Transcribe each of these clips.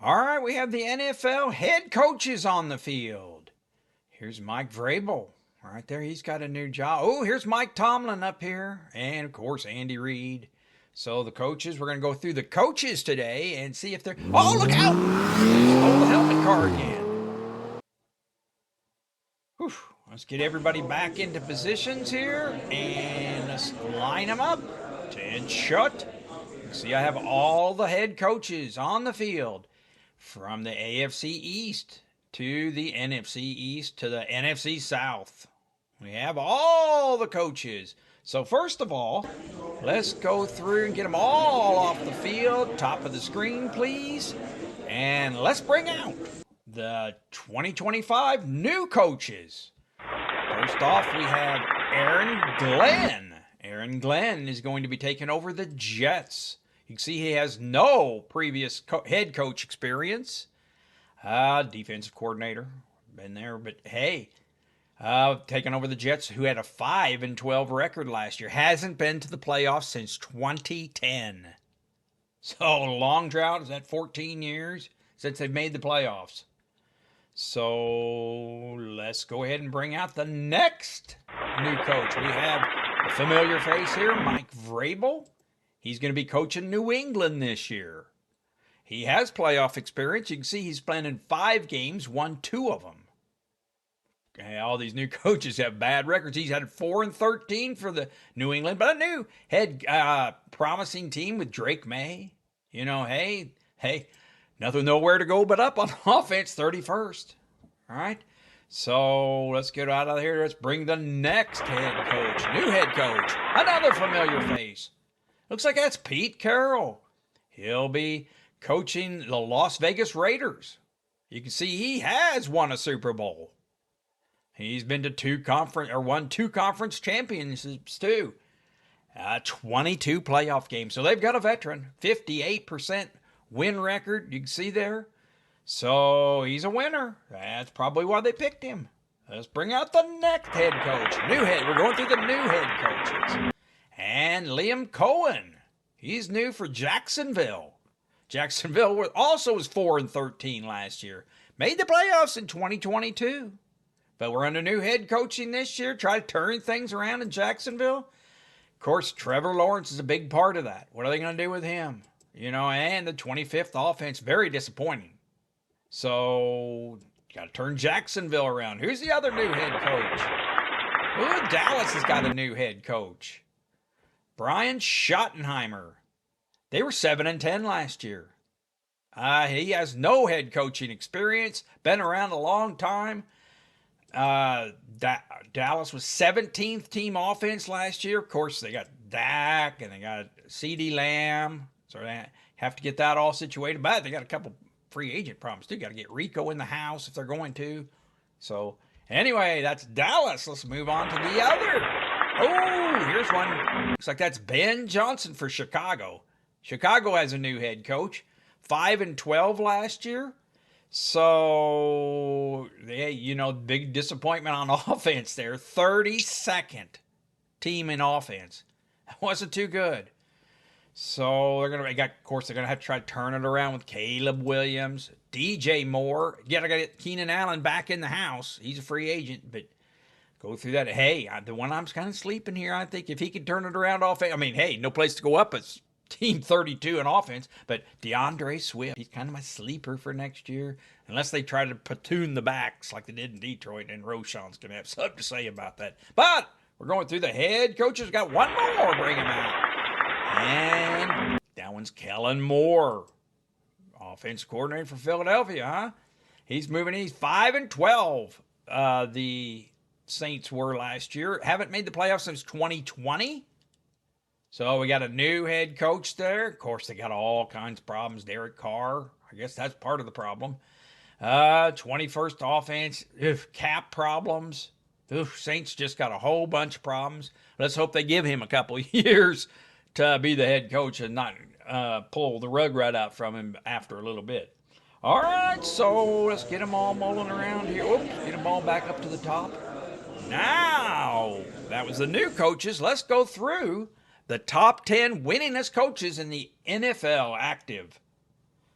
All right, we have the NFL head coaches on the field. Here's Mike Vrabel. Right there, he's got a new job. Oh, here's Mike Tomlin up here. And, of course, Andy Reid. So the coaches, we're going to go through the coaches today and see if they're... Oh, look out! Stole the helmet car again. Whew. Let's get everybody back into positions here. And let's line them up. 10 shut. See, I have all the head coaches on the field. From the AFC East to the NFC East to the NFC South. We have all the coaches. So first of all, let's go through and get them all off the field. Top of the screen, please. And let's bring out the 2025 new coaches. First off, we have Aaron Glenn. Aaron Glenn is going to be taking over the Jets. You can see he has no previous head coach experience. Defensive coordinator, been there, but hey, taking over the Jets, who had a 5-12 record last year, hasn't been to the playoffs since 2010. So long drought. Is that 14 years since they've made the playoffs? So let's go ahead and bring out the next new coach. We have a familiar face here, Mike Vrabel. He's going to be coaching New England this year. He has playoff experience. You can see he's playing in 5 games, won 2 of them. Okay, all these new coaches have bad records. He's had 4-13 for the New England, but a new head promising team with Drake May. You know, hey, nothing nowhere to go but up on offense, 31st. All right, so let's get out of here. Let's bring the next head coach, new head coach, another familiar face. Looks like that's Pete Carroll. He'll be coaching the Las Vegas Raiders. You can see he has won a Super Bowl. He's been to won 2 conference championships too. 22 playoff games. So they've got a veteran. 58% win record. You can see there. So he's a winner. That's probably why they picked him. Let's bring out the next head coach. We're going through the new head coaches. And Liam Cohen, he's new for Jacksonville. Jacksonville also was 4-13 last year. Made the playoffs in 2022. But we're under new head coaching this year. Try to turn things around in Jacksonville. Of course, Trevor Lawrence is a big part of that. What are they going to do with him? You know, and the 25th offense, very disappointing. So, got to turn Jacksonville around. Who's the other new head coach? Ooh, Dallas has got a new head coach. Brian Schottenheimer. They were 7-10 last year. He has no head coaching experience. Been around a long time. Dallas was 17th team offense last year. Of course, they got Dak and they got CeeDee Lamb. So they have to get that all situated. But they got a couple free agent problems too. Got to get Rico in the house if they're going to. So anyway, that's Dallas. Let's move on to the other. Oh, here's one. Looks like that's Ben Johnson for Chicago. Chicago has a new head coach. 5-12 last year. So, big disappointment on offense there. 32nd team in offense. That wasn't too good. So, they're going to have to try to turn it around with Caleb Williams, DJ Moore. You got to get Keenan Allen back in the house. He's a free agent, but go through that. Hey, the one I'm kind of sleeping here, I think if he can turn it around offense. I mean, hey, no place to go up. It's team 32 in offense. But DeAndre Swift, he's kind of my sleeper for next year. Unless they try to platoon the backs like they did in Detroit. And Roshan's going to have something to say about that. But we're going through the head coaches. Got one more. Bring him out. And that one's Kellen Moore. Offensive coordinator for Philadelphia, huh? He's moving. He's 5-12. The Saints were last year. Haven't made the playoffs since 2020. So we got a new head coach there. Of course, they got all kinds of problems. Derek Carr, I guess that's part of the problem. 21st offense, cap problems. Saints just got a whole bunch of problems. Let's hope they give him a couple of years to be the head coach and not pull the rug right out from him after a little bit. All right, so let's get them all mulling around here. Oops, get them all back up to the top. Now, that was the new coaches. Let's go through the top 10 winningest coaches in the NFL active.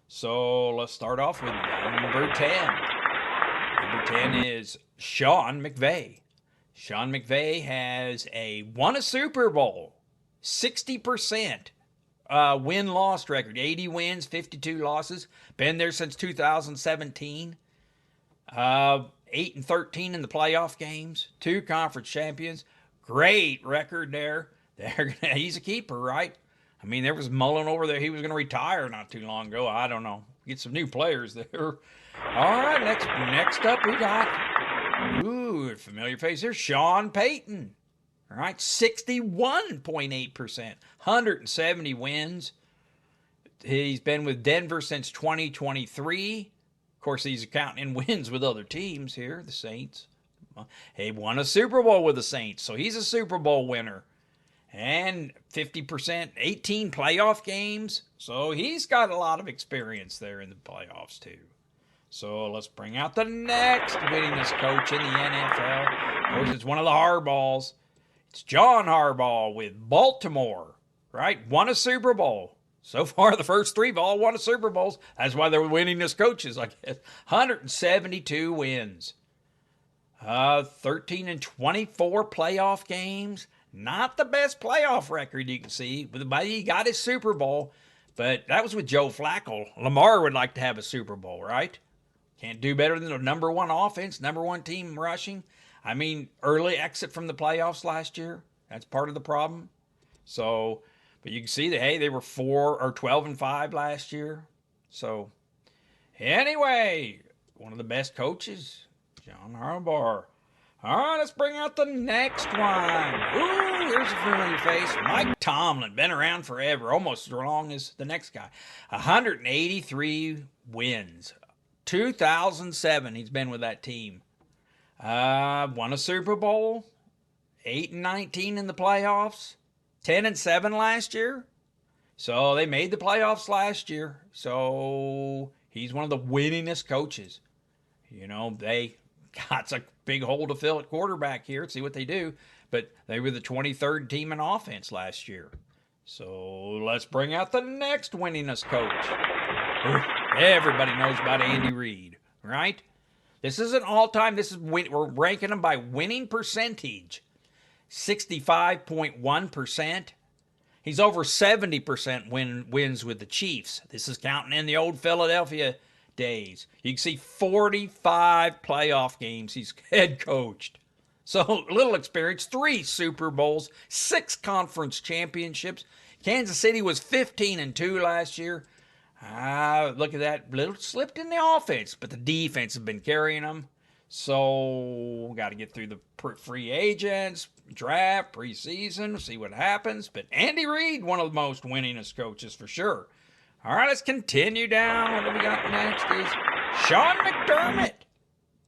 So let's start off with number 10. Number 10 is Sean McVay. Sean McVay has won a Super Bowl, 60% win-loss record, 80 wins, 52 losses. Been there since 2017. 8-13 in the playoff games, 2 conference champions. Great record there. He's a keeper, right? I mean, there was Mullen over there. He was going to retire not too long ago. I don't know. Get some new players there. All right, next up we got, familiar face here, Sean Payton. All right, 61.8%, 170 wins. He's been with Denver since 2023. Of course, he's counting in wins with other teams here, the Saints. He won a Super Bowl with the Saints, so he's a Super Bowl winner. And 50%, 18 playoff games. So he's got a lot of experience there in the playoffs, too. So let's bring out the next winningest coach in the NFL. Of course, it's one of the Harbaughs. It's John Harbaugh with Baltimore, right? Won a Super Bowl. So far, the first 3 have all won a Super Bowls. That's why they're winningest coaches, I guess. 172 wins. 13-24 playoff games. Not the best playoff record you can see, but he got his Super Bowl. But that was with Joe Flacco. Lamar would like to have a Super Bowl, right? Can't do better than the number 1 offense, number 1 team rushing. I mean, early exit from the playoffs last year. That's part of the problem. So, but you can see that, hey, they were 12-5 last year. So, anyway, one of the best coaches, John Harbaugh. All right, let's bring out the next one. Ooh, here's a familiar face. Mike Tomlin, been around forever, almost as long as the next guy. 183 wins. 2007, he's been with that team. Won a Super Bowl. 8-19 in the playoffs. 10-7 last year. So they made the playoffs last year. So he's one of the winningest coaches. You know, they got a big hole to fill at quarterback here. Let's see what they do. But they were the 23rd team in offense last year. So let's bring out the next winningest coach. Everybody knows about Andy Reid, right? This isn't all-time. We're ranking them by winning percentage. 65.1%. He's over 70% wins with the Chiefs. This is counting in the old Philadelphia days. You can see 45 playoff games he's head coached. So little experience, 3 Super Bowls, 6 conference championships. Kansas City was 15-2 last year. Look at that. Little slipped in the offense, but the defense has been carrying them. So got to get through the free agents, draft, preseason, see what happens. But Andy Reid, one of the most winningest coaches for sure. All right, let's continue down. What do we got next is Sean McDermott.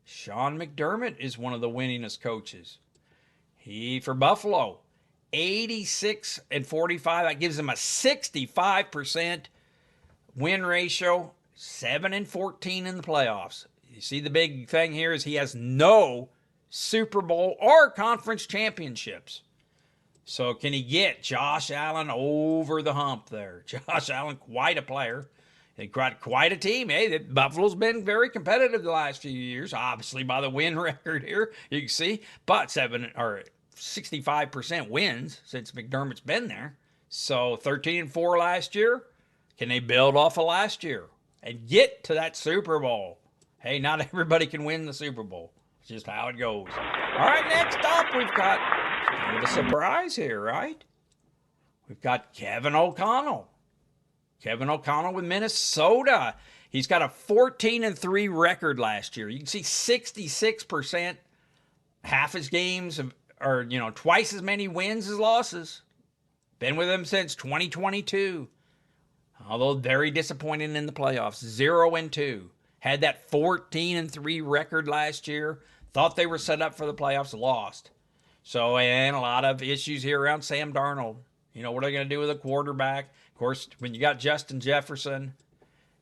Sean McDermott is one of the winningest coaches. He, for Buffalo, 86-45. That gives him a 65% win ratio, 7-14 in the playoffs. You see, the big thing here is he has no Super Bowl or conference championships. So can he get Josh Allen over the hump there? Josh Allen, quite a player. They got quite a team. Hey, Buffalo's been very competitive the last few years, obviously by the win record here, you can see. But 65% wins since McDermott's been there. So 13-4 last year. Can they build off of last year and get to that Super Bowl? Hey, not everybody can win the Super Bowl. It's just how it goes. All right, next up, we've got kind of a surprise here, right? We've got Kevin O'Connell. Kevin O'Connell with Minnesota. He's got a 14-3 record last year. You can see 66%, half his games are, twice as many wins as losses. Been with him since 2022. Although very disappointing in the playoffs. 0-2. Had that 14-3 record last year. Thought they were set up for the playoffs. Lost. So, and a lot of issues here around Sam Darnold. What are they going to do with a quarterback? Of course, when you got Justin Jefferson,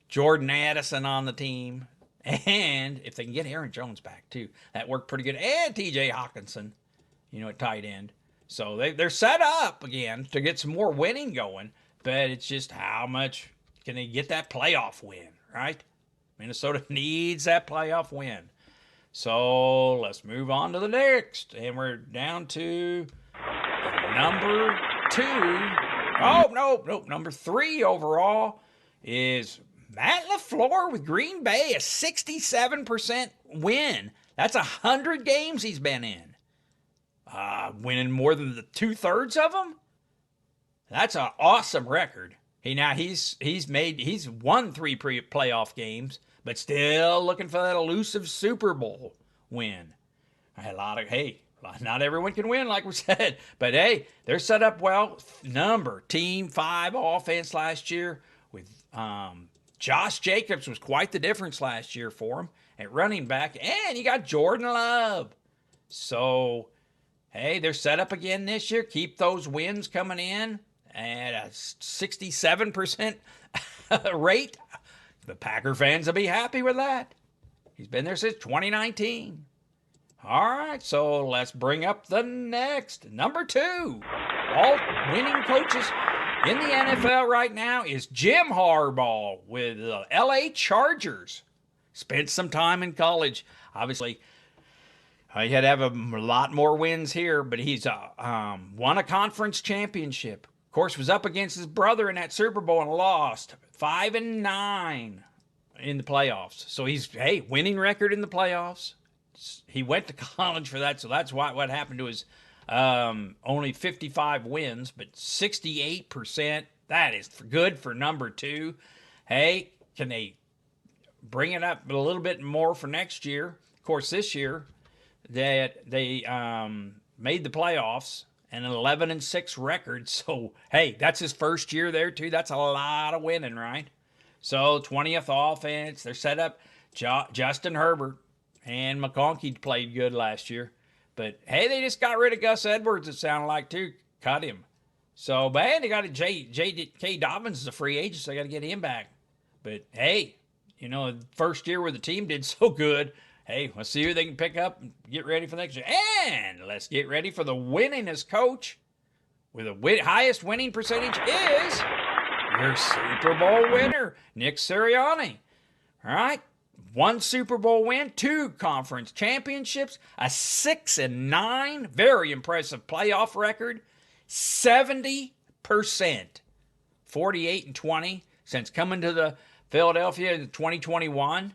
Jordan Addison on the team, and if they can get Aaron Jones back too, that worked pretty good. And TJ Hawkinson, at tight end. So they're set up again to get some more winning going. But it's just how much can they get that playoff win, right? Minnesota needs that playoff win. So let's move on to the next. And we're down to number 2. Oh, no. Number 3 overall is Matt LaFleur with Green Bay, a 67% win. That's 100 games he's been in. Winning more than the 2/3 of them. That's an awesome record. He's won 3 playoff games, but still looking for that elusive Super Bowl win. Not everyone can win, like we said, but hey, they're set up well. Team 5 offense last year with Josh Jacobs was quite the difference last year for him at running back, and you got Jordan Love. So, hey, they're set up again this year. Keep those wins coming in at a 67% rate. The Packer fans will be happy with that. He's been there since 2019. All right, so let's bring up the next. Number 2. All winning coaches in the NFL right now is Jim Harbaugh with the LA Chargers. Spent some time in college. Obviously, he had to have a lot more wins here, but he's won a conference championship. Of course, was up against his brother in that Super Bowl and lost 5-9 in the playoffs. So he's, winning record in the playoffs. He went to college for that, so that's what happened to his only 55 wins, but 68%. That is good for number 2. Hey, can they bring it up a little bit more for next year? Of course, this year that they made the playoffs and an 11-6 record. So, hey, that's his first year there, too. That's a lot of winning, right? So, 20th offense. They're set up. Justin Herbert and McConkey played good last year. But, hey, they just got rid of Gus Edwards, it sounded like, too. Cut him. So, man, they got J.K. Dobbins is a free agent, so they got to get him back. But, hey, first year where the team did so good, hey, let's see who they can pick up and get ready for next year. And let's get ready for the winningest coach with the highest winning percentage is your Super Bowl winner, Nick Sirianni. All right? 1 Super Bowl win, 2 conference championships, a 6-9, very impressive playoff record, 70%, 48-20 since coming to the Philadelphia in 2021.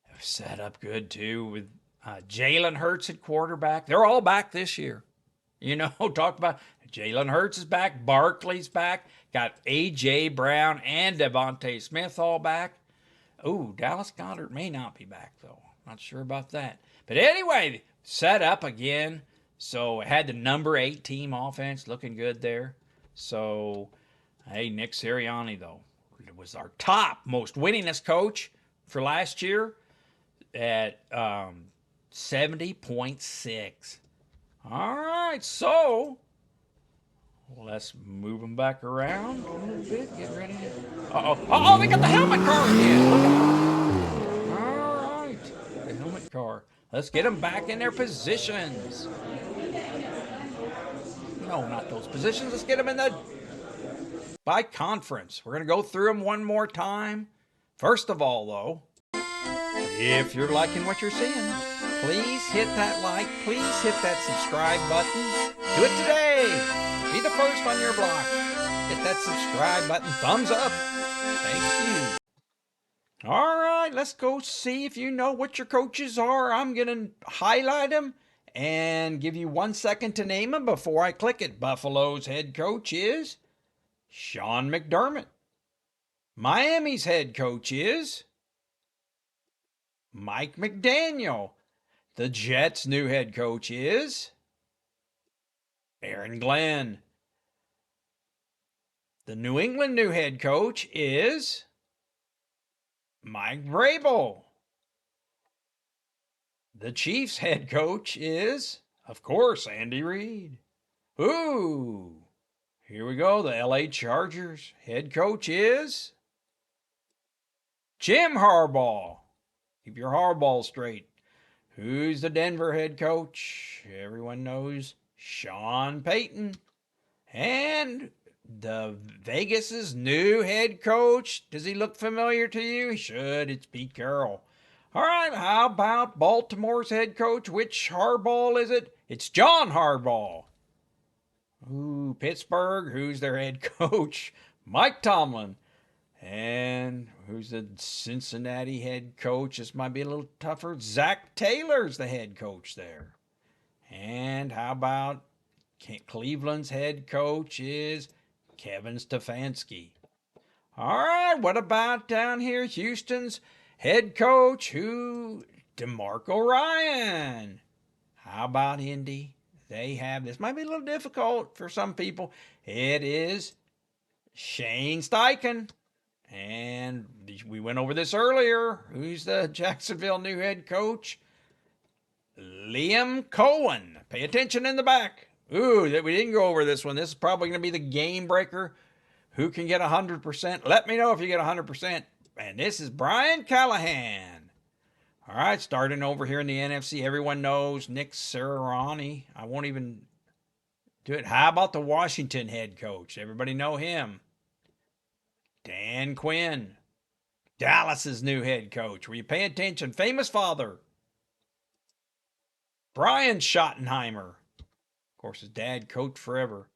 They're set up good too with Jalen Hurts at quarterback. They're all back this year. Talk about Jalen Hurts is back, Barkley's back, got A.J. Brown and Devontae Smith all back. Ooh, Dallas Goedert may not be back, though. Not sure about that. But anyway, set up again. So it had the number 8 team offense looking good there. So, hey, Nick Sirianni, though, was our top most winningest coach for last year at 70.6. All right, so let's move them back around a little bit. Get ready to... Oh, they got the helmet car again. All right, the helmet car. Let's get them back in their positions. No, not those positions. Let's get them in by conference. We're going to go through them one more time. First of all, though, if you're liking what you're seeing, please hit that like. Please hit that subscribe button. Do it today. Be the first on your block. Hit that subscribe button. Thumbs up. Thank you. All right, let's go see if you know what your coaches are. I'm going to highlight them and give you 1 second to name them before I click it. Buffalo's head coach is Sean McDermott. Miami's head coach is Mike McDaniel. The Jets' new head coach is Aaron Glenn. The New England new head coach is Mike Vrabel. The Chiefs' head coach is, of course, Andy Reid. Ooh, here we go. The LA Chargers' head coach is Jim Harbaugh. Keep your Harbaugh straight. Who's the Denver head coach? Everyone knows Sean Payton. And the Vegas's new head coach. Does he look familiar to you? He should. It's Pete Carroll. All right, how about Baltimore's head coach? Which Harbaugh is it? It's John Harbaugh. Ooh, Pittsburgh, who's their head coach? Mike Tomlin. And who's the Cincinnati head coach? This might be a little tougher. Zach Taylor's the head coach there. And how about Cleveland's head coach is Kevin Stefanski. All right, what about down here? Houston's head coach, DeMarco Ryan. How about Indy? They have, this might be a little difficult for some people. It is Shane Steichen. And we went over this earlier. Who's the Jacksonville new head coach? Liam Cohen. Pay attention in the back. Ooh, we didn't go over this one. This is probably going to be the game breaker. Who can get 100%? Let me know if you get 100%. And this is Brian Callahan. All right, starting over here in the NFC, everyone knows Nick Sirianni. I won't even do it. How about the Washington head coach? Everybody know him. Dan Quinn. Dallas's new head coach. Will you pay attention? Famous father. Brian Schottenheimer. Of course, his dad coached forever.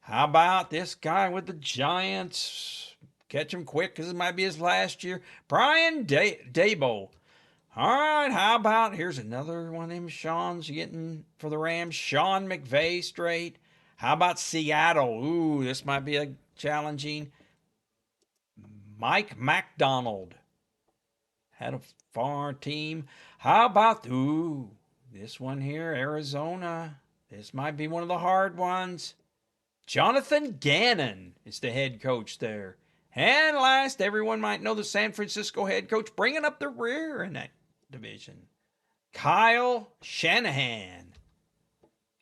How about this guy with the Giants? Catch him quick because it might be his last year. Brian Daboll. All right, how about, here's another one of them Sean's getting for the Rams. Sean McVay straight. How about Seattle? Ooh, this might be a challenging. Mike MacDonald. Had a far team. How about, this one here, Arizona. This might be one of the hard ones. Jonathan Gannon is the head coach there. And last, everyone might know the San Francisco head coach, bringing up the rear in that division. Kyle Shanahan.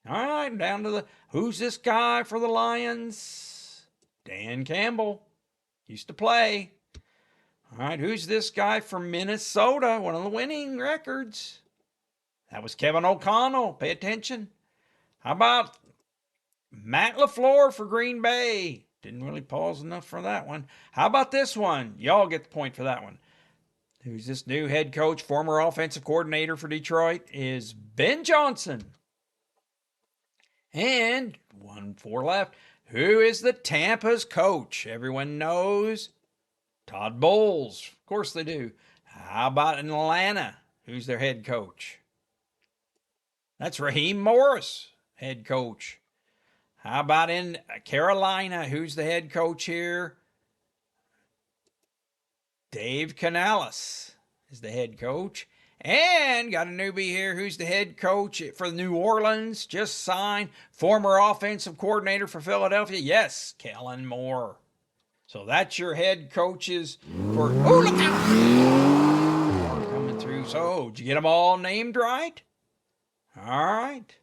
All right, down to who's this guy for the Lions? Dan Campbell. Used to play. All right, who's this guy from Minnesota? One of the winning records. That was Kevin O'Connell. Pay attention. How about Matt LaFleur for Green Bay? Didn't really pause enough for that one. How about this one? Y'all get the point for that one. Who's this new head coach, former offensive coordinator for Detroit, is Ben Johnson. And 1-4 left. Who is the Tampa's coach? Everyone knows Todd Bowles. Of course they do. How about in Atlanta? Who's their head coach? That's Raheem Morris, head coach. How about in Carolina? Who's the head coach here? Dave Canales is the head coach. And got a newbie here. Who's the head coach for New Orleans? Just signed. Former offensive coordinator for Philadelphia. Yes, Kellen Moore. So that's your head coaches for... Oh, look out! Coming through. So, did you get them all named right? All right.